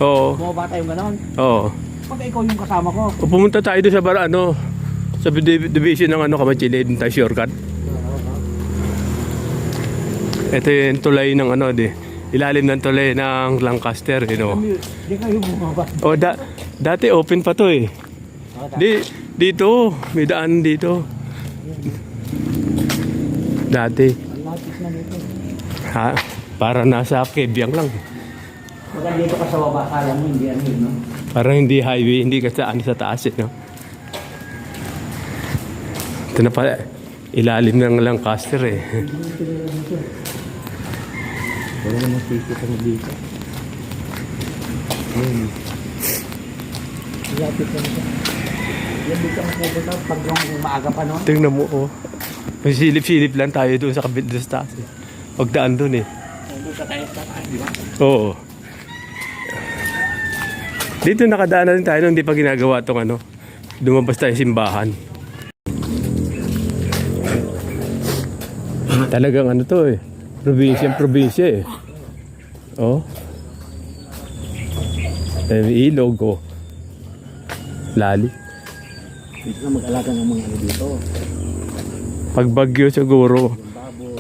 Oo. Bumaba tayong ganon. Oo. Pag ikaw yung kasama ko. O pumunta tayo doon sa sa division ng Kamachili, doon tayo shortcut. Ito yung tulay ng ilalim ng tulay ng Lancaster, Di kayo bumaba. O dati open pa to eh. Dito, may daan dito. Dati. Lapis na dito. Ha? Para nasa Kebyang lang. Pag dito ka sa baba, kala mo hindi ano yun, no? Parang hindi highway, hindi ka sa taas eh, no? Ito na pala, ilalim ng Lancaster eh. Wala namang sisip mo dito. Lapit na dito. Yan dito ang pupunta pag yung maaga pa, no? Tingnan mo, oh. May silip-silip lang tayo doon sa kabit doon sa taas eh. Pagdaan doon eh. Doon sa tayo, di ba? Oo. Dito nakadaan na rin tayo nung hindi pa ginagawa itong lumabas tayo simbahan. Talagang to eh. Probinsya eh. Oh. May ilog oh. Lali. Dito na mag-alaga ng mga dito. Pag bagyo siguro,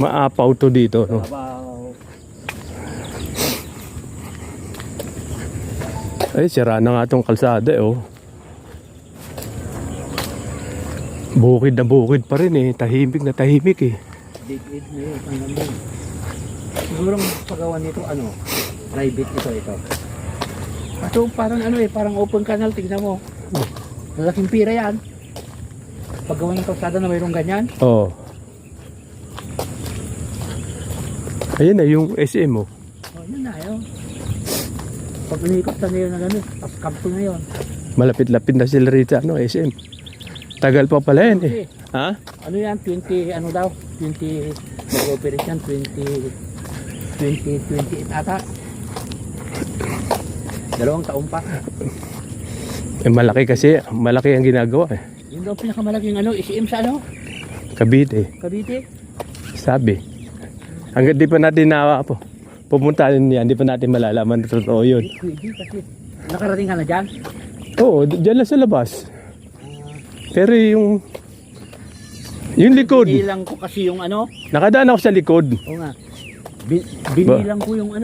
maapaw to dito, no? Ay, sira na nga itong kalsada, oh. Bukid na bukid pa rin, eh. Tahimik na tahimik, eh. Dig-id na yun, ang ganda. Siguro paggawa nito, private ito. Ito parang parang open canal, tignan mo. Malaking pira yan. Paggawa ng kalsada na mayroong ganyan. Oo. Ayun na, yung SM, oh. Oh, yun na, yun. Pag unikot na yun tapos kampo na yun. Malapit-lapit na sila rito, SM. Tagal pa pala yan, eh. Ha? Ano yan, 20 mag-operate yan, 2028 ata. 2 taon pa. Malaki ang ginagawa, eh. Yun daw pinakamalaking SM sa Cavite. Sabi. Hanggang di pa natin pupuntahan yan, di pa natin malalaman na totoo yun. Pwede kasi. Nakarating ka na dyan? Oo, dyan lang sa labas. Pero yung likod. Binilang ko kasi yung Nakadaan ako sa likod. Oo nga. Binilang ko yung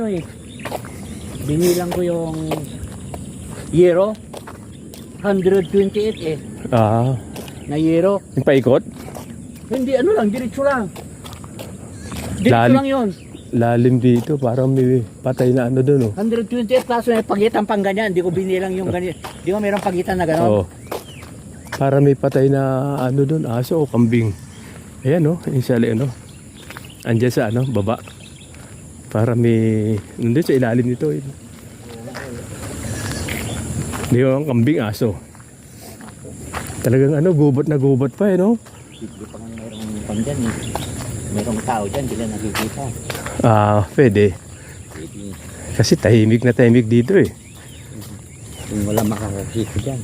Binilang ko yung Yero. 128 eh. Na Yero. Yung paikot? Hindi, diretso lang. Diretso lang yun. Lalim dito, parang may patay na doon, oh. 128 kaso may pagitan pang ganyan. Hindi ko binilang yung ganyan. Di ba mayroong pagitan na gano'n? Oo. Para may patay na doon, aso o kambing. Ayan, oh, insali, andyan sa baba. Para may, nandun sa ilalim nito, eh. Di ba ang kambing, aso. Talagang gubat na gubat pa, no? Hindi pa nga mayroong pang dyan, eh. Mayroong tao dyan, hindi lang nakikita. Pwede. Kasi tahimik na tahimik dito, eh. Kung wala makakakita dyan.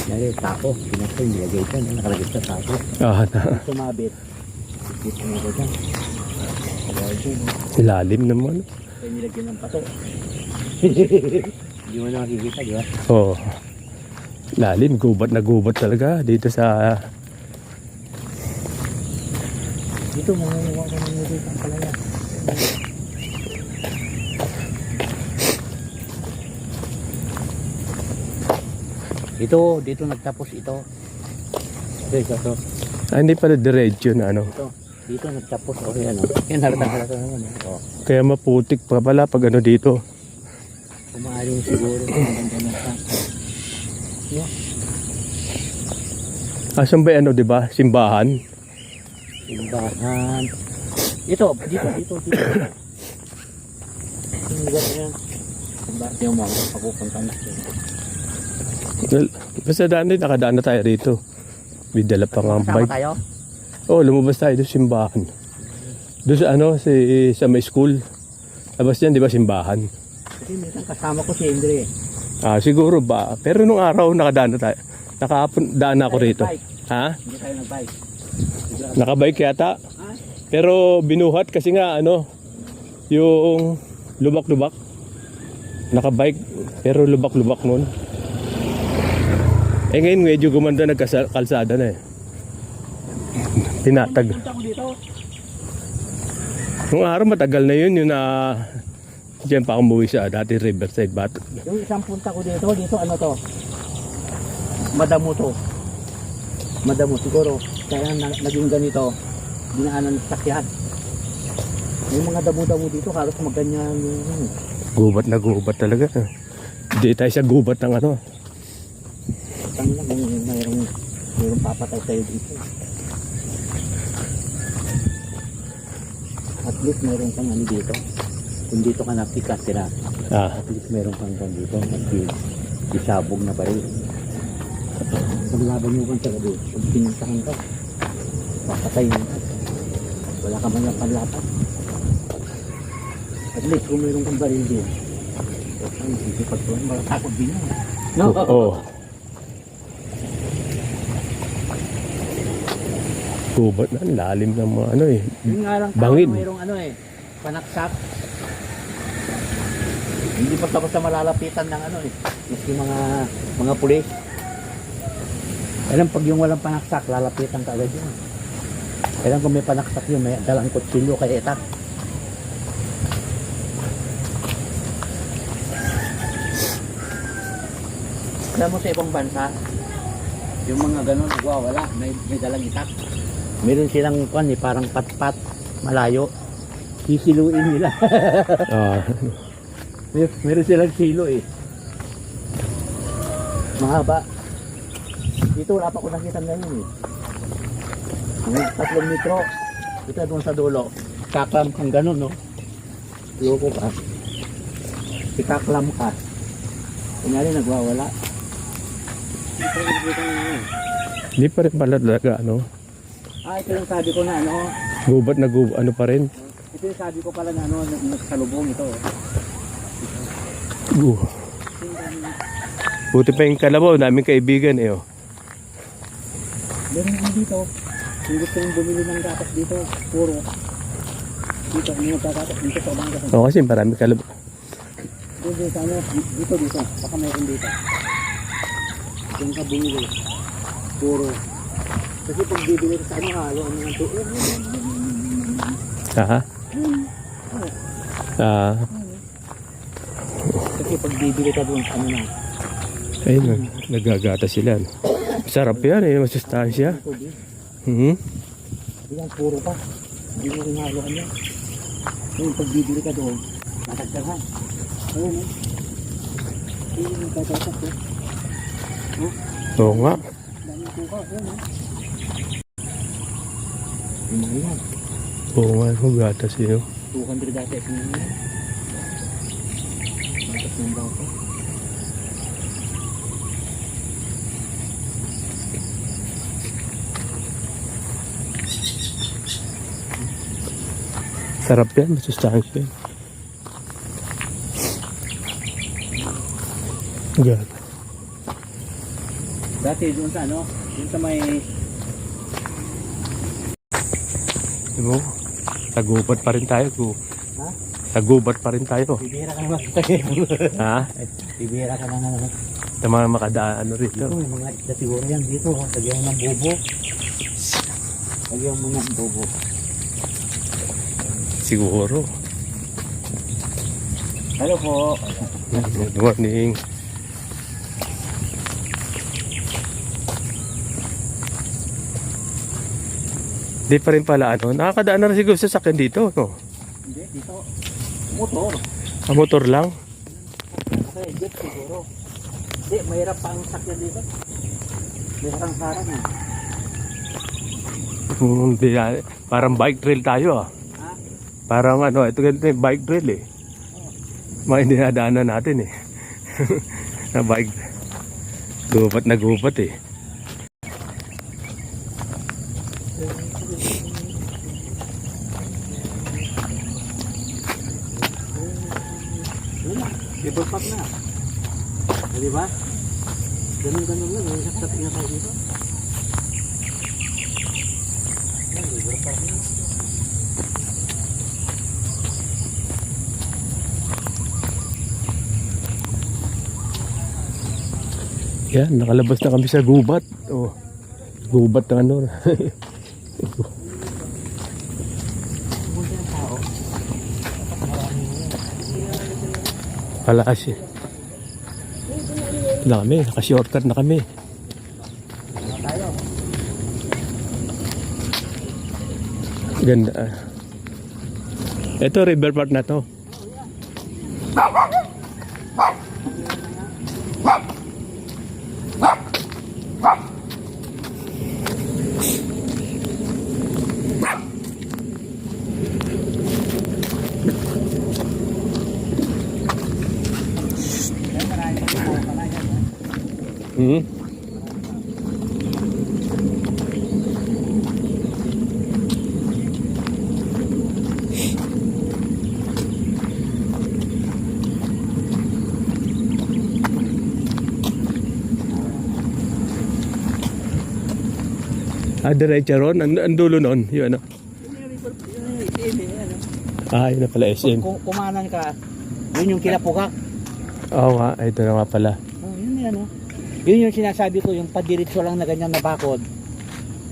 Nari, tapo. Pinasa yung nilagay dyan. Nakalagay sa tapo. Sumabit. Dito nilagay dyan. Ilalim naman. Kaya nilagay ng pato. Hindi mo na makikita, di ba? Oo. Lalim, gubat na gubat talaga dito sa... Dito, mangunguha ko ng nilagay ng palaya. Dito nagtapos ito. Ito. Hindi pala diretso na Dito nagtapos. Okay, yan halata naman. Kaya maputik pa pala pag dito. Kumaaring siguro. Maganda na sa. Yeah. Asan ba diba? Simbahan? Simbahan. Dito. Yung lugar na yan. Simbahan yung mga pagpupunta na. Basta nakadaan na tayo rito. May dala pa nga bike. Tayo? Oo, lumabas tayo doon simbahan. Doon sa sa may school. Labas yan, di ba, simbahan? Kasi minsan kasama ko si Andre. Siguro ba? Pero nung araw nakadaan na tayo. Nakadaan ako rito. Ha? Hindi tayo nag-bike. Nakabike yata. Ha? Pero binuhat kasi nga yung lubak-lubak. Nakabike. Pero lubak-lubak nun. Eh ngayon medyo gumanda nagkalsada na eh. Tinatag. Punta ko dito. Nung araw matagal na yun, yun na diyan pa ako umuwi sa dati Riverside Bat. Yung isang punta ko dito ano to? Madamo to. Madamo siguro. Kaya naging ganito. Dinaanan ng sakyan. May mga damo-damo dito, halos magganyan yung Gubat na gubat talaga. Hindi tayo sa gubat ng ano. tang lang kung mayroong papatay sa'yo dito. At least mayroong kang ano dito. Kung dito ka napikat sila, Ah, at least mayroong kang dito. At isabog na baril. Pag laban mo kang taga dito, pag pinuntahan ka, papatay mo. Wala ka man lang panlapat. At least kung mayroong kang baril din, ay, hindi pagtuwan, makatakot din yun. No? oo. Gubat na, lalim ng mga ano eh. Yung nga lang Bangin. mayroong ano eh, panaksak. Hindi pa tapos na malalapitan ng ano eh, maski mga pulis. Alam, pag yung walang panaksak, lalapitan ka agad yun. Alam kung may panaksak yun, may dalang kutsilyo kay etak. Alam mo sa ibang bansa, yung mga ganun, wala, may dalang itak. Meron silang kwan eh, parang pat-pat, malayo. Sisiluin nila. Ah, Meron silang silo eh. Mahaba. Dito wala pa ko nakita ngayon eh. Mga 3 metro. Ito doon sa dulo. Kaklam kang ganun no. Loko ka. Ikaklam ka. Kunyari nagwawala. Ito yung nakita ngayon. hindi pa rin pala talaga ano. Ito yung sabi ko na ano. Gubat na gubat, ano pa rin. Ito yung sabi ko pala na ano, nagsalubong ito. Uh. Buti pa yung kalabaw, naming kaibigan eh. Oh. Meron din dito. Kung gusto mong bumili ng gatas dito, puro. Dito, yung nagkagatas dito sa ubang gatas. Oo, kasi marami kalabaw. Dito sa ano, dito. Baka mayroon dito. Yung ka bumili. Puro. Kasi pag bibili ka sa ano, halo ang mga tuon. Ha? Ah, Kasi pag bibili ka doon, ano na. ayun, nagagata sila. No? Sarap yan eh, masustansya. Tubig. Mm-hmm. Puro pa. Hindi mo rin haloan yan. Yung pag bibili ka doon, matagdagan. Ayun eh. Ayun yung tatatak ko. Oo nga. Daming tuka. Ayun eh. Yung mga yan. Oo nga, magatas yun. 200 dati. Yung mga yan. Matas ng bako. Sarap yan, masustansya yan. God. Dati doon sa ano, doon sa may Diba? Sagubat pa rin tayo. ha? Sagubat pa rin tayo. Bibira ka naman tayo. Ha? Bibira ka na naman. Ito mga makadaan ano rin. Ito, may mga isda siguro yan dito. Lagyan mo ng bubo. Lagyan mo ng bubo. Siguro. Hello po. Good morning. Di pa rin pala ano. Nakakadaan na rin siguro sa sakyan dito. No? Hindi, dito. Motor. Ang motor lang. Kasi jeep siguro. Hindi, mahirap pa ang sakyan dito. May sarang-sarang eh. Hindi, parang bike trail tayo ah. Ha? Parang ano, ito ganito yung bike trail eh. Mga hindi nadaanan natin eh. Na bike. Gubat na gubat eh. Cable pack na. Di ba? Ganun-ganun lang. May saksapi na tayo dito. Cable pack na. Yan, nakalabas na kami sa gubat. Oh, gubat ng ano. Bunti ng tao. Palakas eh. Na kami, naka-shortcut na kami. Tayo. Ganda. Ito, river part na to. Hmm. Diretso ron? Ang dulo nun? Yung ano? Yun na pala SM. Kung kumanan ka, yun yung kilapukak. Oo nga, ito na nga pala. Oh, yun yan, oh. Yun yung sinasabi ko, yung padiretso lang na ganyan na bakod,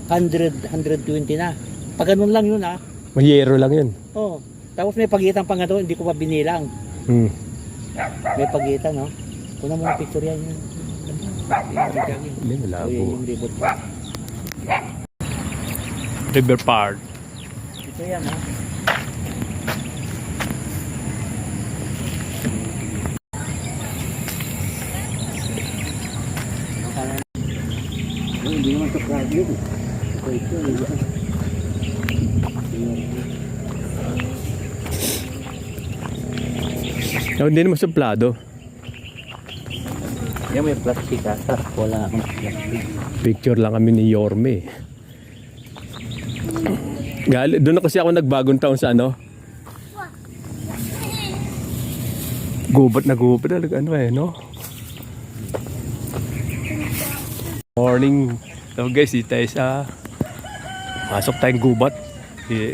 100, 120 na. Pag ganun lang yun, ah. Mayero lang yun. Oh. Tapos may pagitan pa nga doon, hindi ko pa binilang. Hmm. May pagitan, no? Kuna mo yung picture yan. Hindi, malabo. Yung ribot pa. River part. Ito yan, ha? Hindi naman sa radio. Ito, Hindi naman suplado. yan may plastic, ha? Wala akong plastic. Picture lang kami ni Yorme. Doon na kasi ako nagbagong taon sa ano. Gubat na gubat talaga ano eh, no? Morning. So guys, dito tayo sa pasok tayong gubat.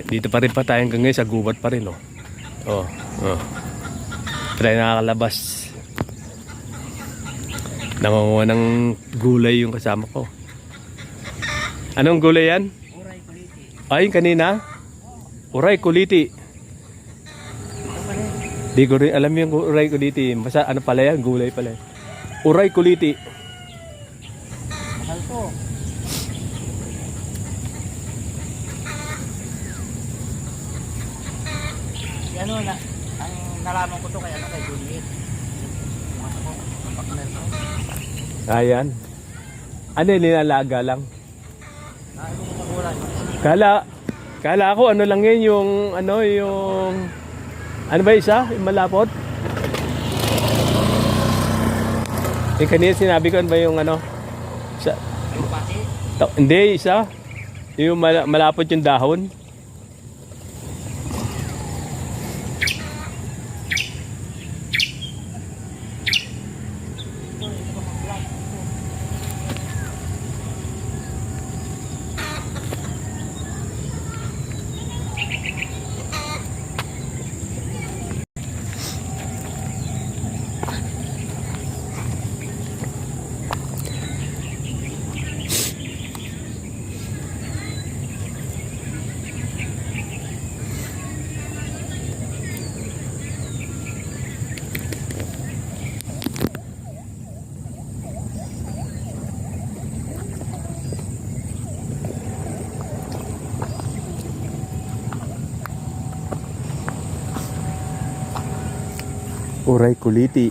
Dito pa rin pa tayo hanggang ngayon sa gubat pa rin, no? Oh. Try nakakalabas. Nangunguha ng gulay yung kasama ko. Anong gulay yan? Uray kuliti. Ay, kanina? Uray kuliti. Di ko rin alam yung uray kuliti. Ano pala yan? Gulay pala. Uray kuliti. Mahal to. Ano na, ang nalaman ko to kay ano kay Juliet. Mga ko, partner ko. Ayan. Ano yung linalaga lang? Ano mo magulan? Kala ko ano lang yun yung ano ba isa? Yung malapot? Yung kanina sinabi ko ano ba yung ano? Yung pati? Hindi, isa. Yung malapot yung dahon. Uray kuliti.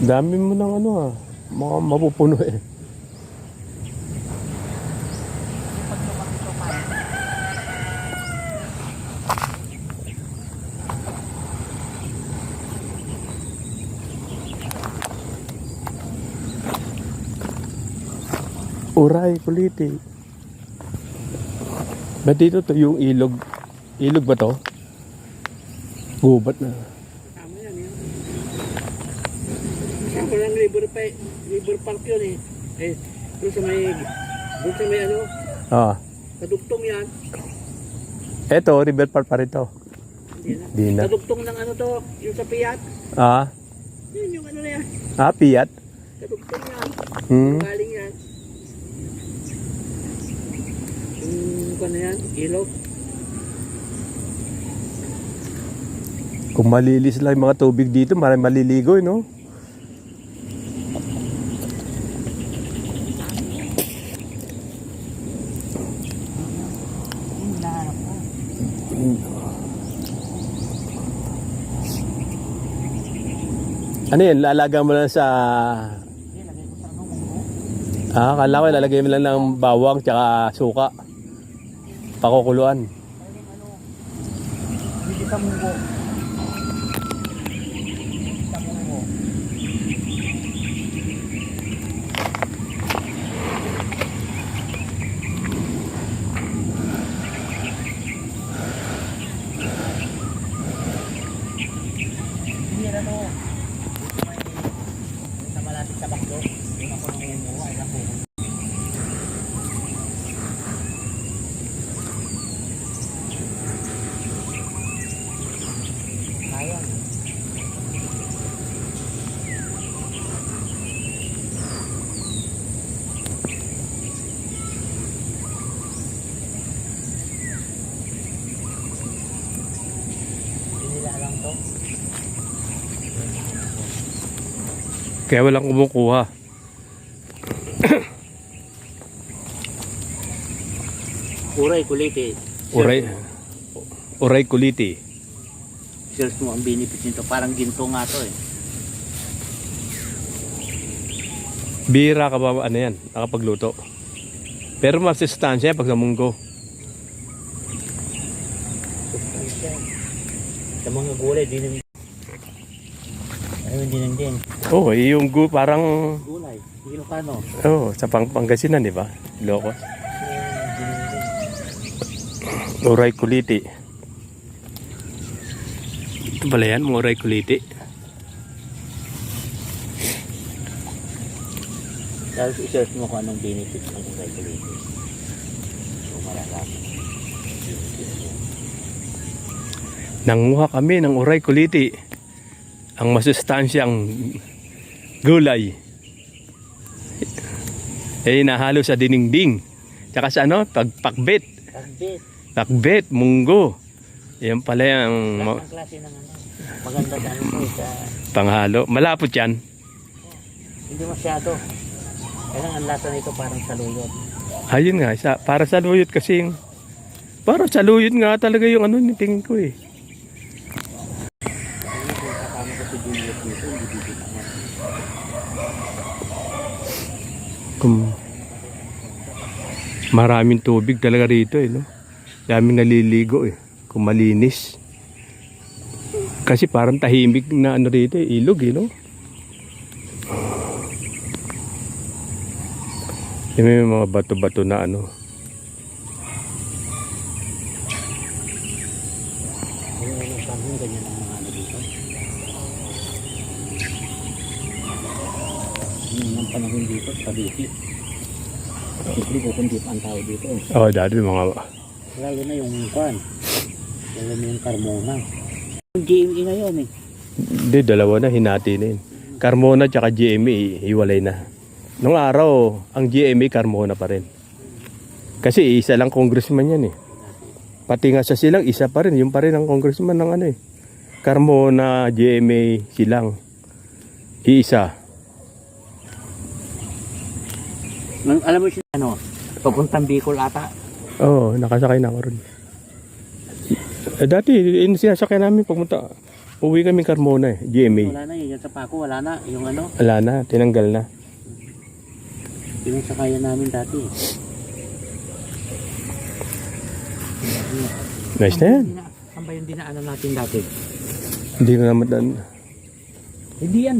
Dami mo ng ano ah. Mapupuno eh. Uray kuliti. Ba't dito to yung ilog? Ilog ba to? Gubat na. Tama yan, yan. Kasama lang river park yun eh. Doon sa may ano, Ah. kadugtong yan. Eto, river park pa rin to. Di na. Kadugtong ng ano to, yung sa Piat. Ah. Yun yung ano na yan. Ah, Piat. Kadugtong yan. Hmm. Galing yan. Ano yan? Ilog. Kung malilis lang yung mga tubig dito, marami maliligo, no? Hinahanap ko. Ano yan? Lalaga mo lang sa... Hindi, lagay ko sa ano mo. Akala ko lalagay mo lang ng bawang tsaka suka. Pakukuluan. Hindi sa munggo. Sa munggo. Hindi na to. Sa malapit sa bakdo. Yung ako nang munggo ay ako. Sayang. Hindi nila alam to. Kaya walang kumukuha. Uray, kuliti. Uray kuliti. Search mo ang benefit nito. Parang ginto nga to eh. Bira ka ba ano yan? Nakapagluto. Pero masustansya pag sa munggo. Sustansya. Sa mga gulay, din. Ayun, din. Oh, yung parang Gulay. Ilocano. sa Pangasinan, di ba? Ilocos. Uray kuliti. Ito pala yan, mga uray kuliti. Tapos i-search mo kung anong benefit ng uray kuliti. So, malalaman. Nanguha kami ng uray kuliti. Ang masustansyang gulay. Nahalo sa diningding. Tsaka sa pakbet. Pagbit. Pakbet, munggo. Yan pala yung Lahat ng klase ng ano. Maganda sa ano to sa... panghalo. Malapot yan. Hindi masyado. Kaya ang lasa nito parang saluyot. Ayun nga, para sa luyot kasi para sa luyot nga talaga yung tingin ko eh. Kaya kung kasama ko si Juliet dito, hindi dito naman. Maraming tubig talaga rito eh, no? Daming naliligo eh, kung malinis. Kasi parang tahimik na rito eh, ilog eh, no? May mga bato-bato na Ganyan ang panahon, ganyan ang mga ano dito. Ganyan ang panahon dito, Cavite. Siyempre, kukundip ang tao dito. dati mga... Lalo na yung kwan. Lalo na yung Carmona. Yung GME ngayon eh. Hindi, dalawa na, hinati na yun. Carmona tsaka GMA, hiwalay na. Nung araw, ang GMA Carmona pa rin. Kasi isa lang congressman yan eh. Pati nga sa silang, isa pa rin. Yung pa rin ang congressman ng Carmona, GMA, silang. Iisa. Alam mo siya, papuntang Bicol ata. Oo, nakasakay na ako rin. Dati, sinasakay namin pagpunta. Uwi kami Carmona eh, GMA. Wala na yun, sa Paco, wala na. Yung Wala na, tinanggal na. yung sakayan namin dati. Nice na yan. Saan ba yung dinaanan natin dati? Hindi ko naman Hindi yan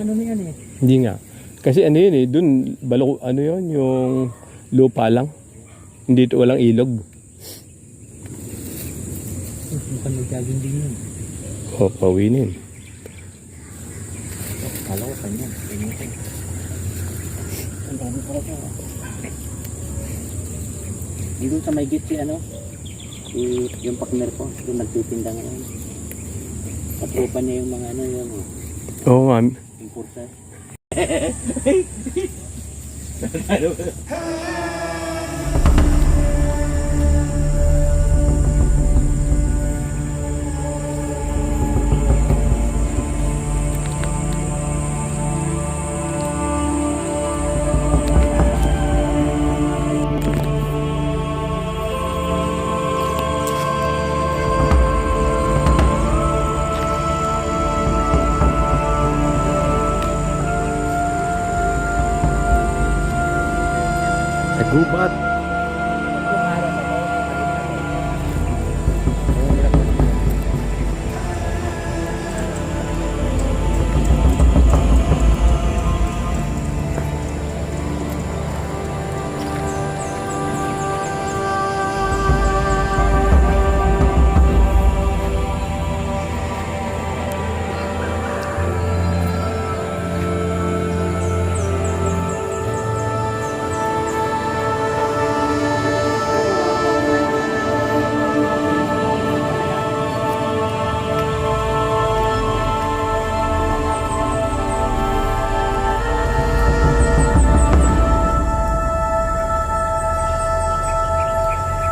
ano na yan eh. Hindi nga. Kasi yun eh, dun, yun, yung lupa lang. Hindi ito walang ilog. Mukhang nagkagin din yun. Pawinin. Kala ko kanya. Ang dami pala siya. Dito sa may gate yung partner ko, yung nagtitinda ngayon. Katropa niya yung mga yung Oo nga. impulsa. Sa gubat.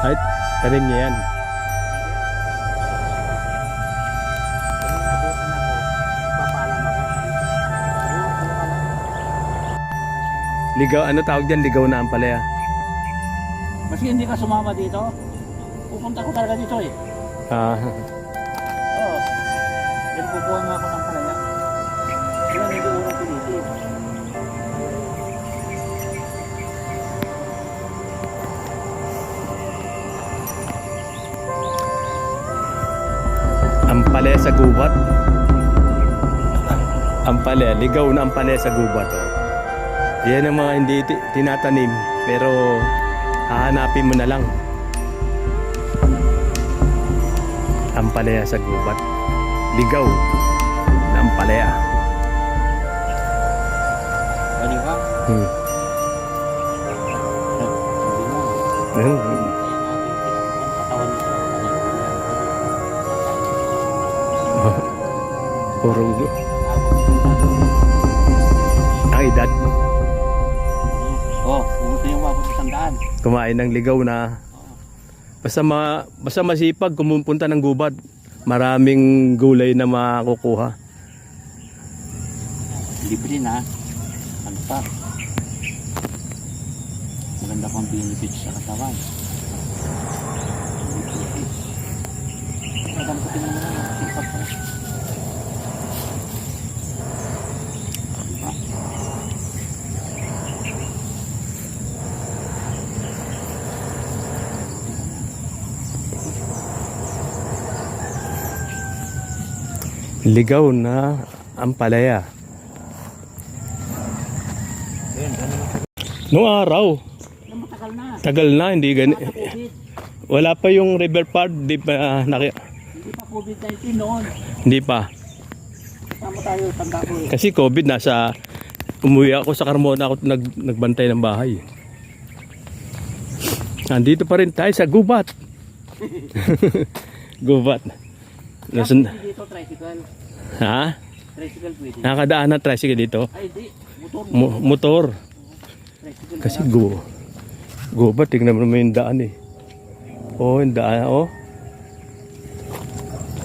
Ay, tanim niya yan. Ligaw, ano tawag dyan? Ligaw na ang palaya. Maski hindi ka sumama dito, pupunta ko talaga dito eh. Ah, Oo. Yan kukuha nga ako ng palaya. Yan hindi unang pinitin. ang palaya sa gubat. Ang palaya, ligaw na ang palaya sa gubat. Oh. Yan ang mga hindi tinatanim, pero hahanapin mo na lang. Ang palaya sa gubat. Ligaw na ang palaya. Ano ba? Hmm. Hmm. Puro ang edad. Oh, pumunta yung wabot sa sandaan. Kumain ng ligaw na. Basta masipag kumupunta ng gubat. Maraming gulay na makukuha. Libre na. Ano pa? Maganda pang benefits sa katawan. Benefits. Maganda ko tingnan mo lang. Sipag pa. Diba? Ligaw na ang palaya. Noong araw, Matagal na. tagal na, hindi gani. COVID. Wala pa yung river part, hindi pa Hindi pa COVID-19 noon. hindi pa. Tama tayo, tanda ko eh. Kasi COVID nasa umuwi ako sa Carmona ako nagbantay ng bahay. Nandito pa rin tayo sa gubat. Gubat. Nasaan? Pwede dito, tricycle. Ha? Tricycle pwede. Nakadaan na tricycle dito. Ay, di. Motor. Motor. Tricycle. Kasi gubat, tingnan mo naman yung daan eh. Oh, yung daan, oh.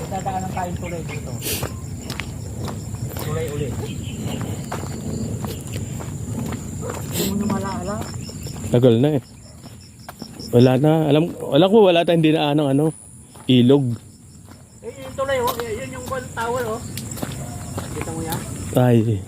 Dadaanan tayong tulay dito. Tulay ulit. Hindi mo na malaala. Tagal na eh. Wala na, alam ko wala tayong dinaan ng ano, ilog. Eh, yung tulay, oh. Yun yung towel, oh. Kita mo yan? Ay,